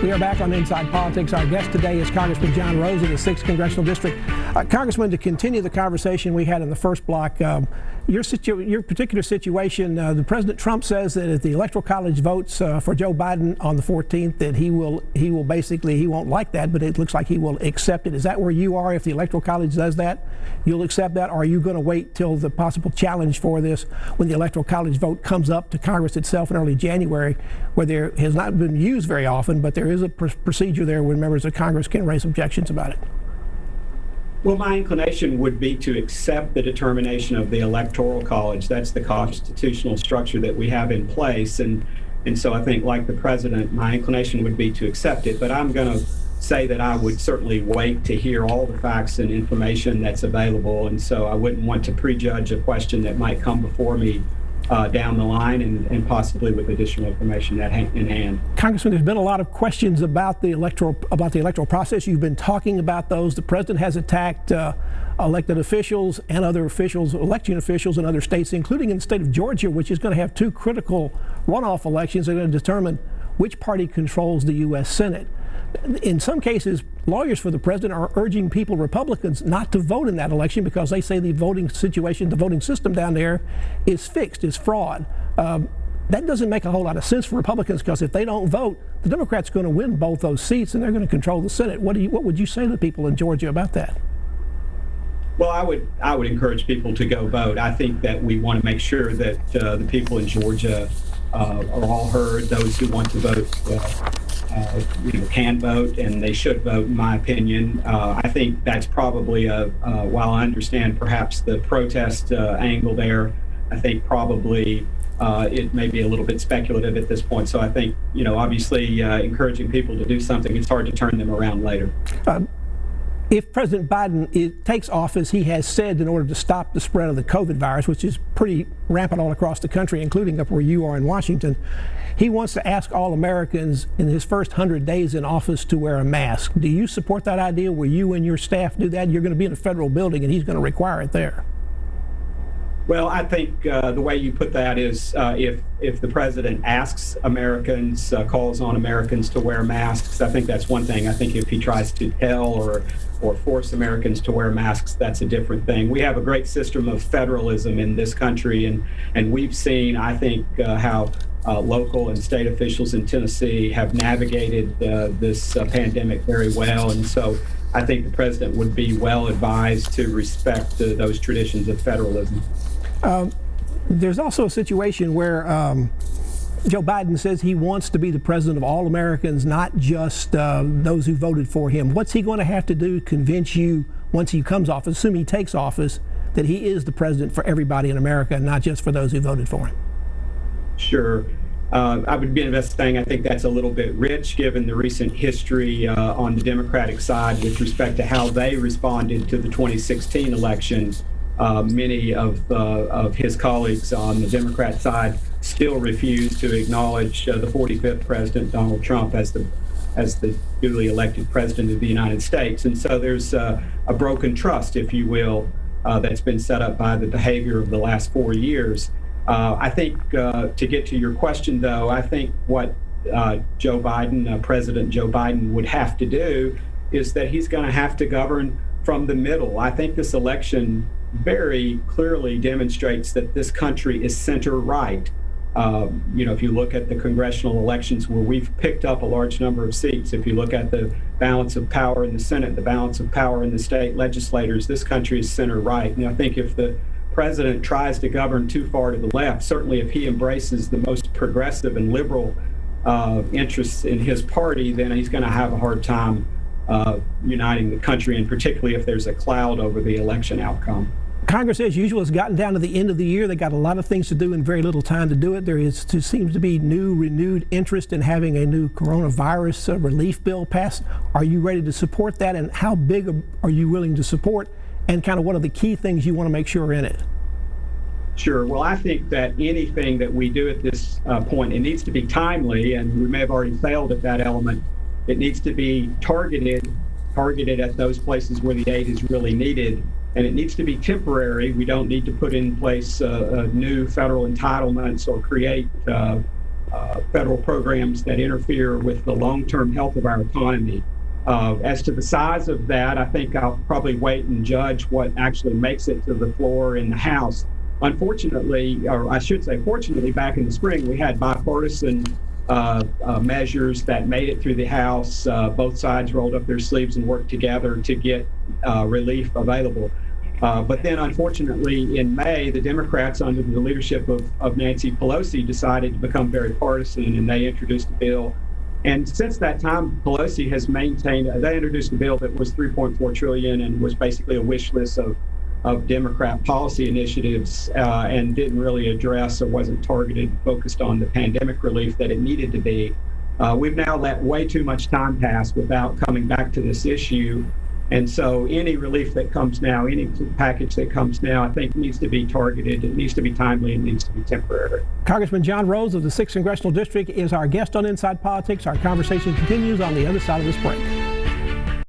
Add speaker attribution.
Speaker 1: We are back on Inside Politics. Our guest today is Congressman John Rose of the 6th Congressional District. Congressman, to continue the conversation we had in the first block, your particular situation, the President Trump says that if the Electoral College votes for Joe Biden on the 14th, that he won't like that, but it looks like he will accept it. Is that where you are? If the Electoral College does that, you'll accept that? Or are you going to wait till the possible challenge for this when the Electoral College vote comes up to Congress itself in early January, where there has not been used very often, but there is a procedure there where members of Congress can raise objections about it?
Speaker 2: Well, my inclination would be to accept the determination of the Electoral College. That's the constitutional structure that we have in place. And so I think, like the president, my inclination would be to accept it. But I'm going to say that I would certainly wait to hear all the facts and information that's available. And so I wouldn't want to prejudge a question that might come before me down the line and possibly with additional information in hand.
Speaker 1: Congressman, there's been a lot of questions about the electoral process. You've been talking about those. The president has attacked elected officials and other officials, election officials in other states, including in the state of Georgia, which is going to have two critical runoff elections that are going to determine which party controls the U.S. Senate. In some cases, lawyers for the president are urging people, Republicans, not to vote in that election because they say the voting situation, the voting system down there is fixed, is fraud. That doesn't make a whole lot of sense for Republicans because if they don't vote, the Democrats are going to win both those seats and they're going to control the Senate. What would you say to the people in Georgia about that?
Speaker 2: Well, I would encourage people to go vote. I think that we want to make sure that the people in Georgia are all heard. Those who want to vote can vote, and they should vote, in my opinion. I think that's probably while I understand perhaps the protest angle there, I think probably it may be a little bit speculative at this point. So I think, obviously encouraging people to do something, it's hard to turn them around later.
Speaker 1: If President Biden takes office, he has said in order to stop the spread of the COVID virus, which is pretty rampant all across the country, including up where you are in Washington, he wants to ask all Americans in his first 100 days in office to wear a mask. Do you support that idea? Will you and your staff do that? You're going to be in a federal building and he's going to require it there.
Speaker 2: Well, I think the way you put that is if the president asks Americans, calls on Americans to wear masks, I think that's one thing. I think if he tries to tell or force Americans to wear masks, that's a different thing. We have a great system of federalism in this country, and we've seen, I think, how local and state officials in Tennessee have navigated this pandemic very well. And so I think the president would be well advised to respect those traditions of federalism.
Speaker 1: There's also a situation where Joe Biden says he wants to be the president of all Americans, not just those who voted for him. What's he going to have to do to convince you once he comes off, assuming he takes office, that he is the president for everybody in America, not just for those who voted for him?
Speaker 2: Sure. I would be invested saying I think that's a little bit rich given the recent history on the Democratic side with respect to how they responded to the 2016 election. Many of his colleagues on the Democrat side still refuse to acknowledge the 45th president, Donald Trump, as the duly elected president of the United States. And so there's a broken trust, if you will, that's been set up by the behavior of the last 4 years. I think to get to your question, though, I think what President Joe Biden would have to do is that he's going to have to govern from the middle. I think this election very clearly demonstrates that this country is center-right. If you look at the congressional elections where we've picked up a large number of seats, if you look at the balance of power in the Senate, the balance of power in the state legislators, this country is center-right. And I think if the president tries to govern too far to the left, certainly if he embraces the most progressive and liberal interests in his party, then he's going to have a hard time uniting the country, and particularly if there's a cloud over the election outcome.
Speaker 1: Congress, as usual, has gotten down to the end of the year. They got a lot of things to do and very little time to do it. There seems to be renewed interest in having a new coronavirus relief bill passed. Are you ready to support that? And how big are you willing to support? And kind of what are the key things you want to make sure are in it?
Speaker 2: Sure. Well, I think that anything that we do at this point, it needs to be timely, and we may have already failed at that element. It needs to be targeted at those places where the aid is really needed, and it needs to be temporary. We don't need to put in place new federal entitlements or create federal programs that interfere with the long-term health of our economy. As to the size of that, I think I'll probably wait and judge what actually makes it to the floor in the House. Unfortunately, or I should say fortunately, back in the spring, we had bipartisan measures that made it through the House. Both sides rolled up their sleeves and worked together to get relief available. But then, unfortunately, in May, the Democrats, under the leadership of Nancy Pelosi, decided to become very partisan, and they introduced a bill. And since that time, Pelosi has maintained, they introduced a bill that was $3.4 trillion and was basically a wish list of Democrat policy initiatives and didn't really address or wasn't targeted, focused on the pandemic relief that it needed to be. We've now let way too much time pass without coming back to this issue. And so any relief that comes now, any package that comes now, I think needs to be targeted, it needs to be timely, it needs to be temporary.
Speaker 1: Congressman John Rose of the 6th Congressional District is our guest on Inside Politics. Our conversation continues on the other side of this break.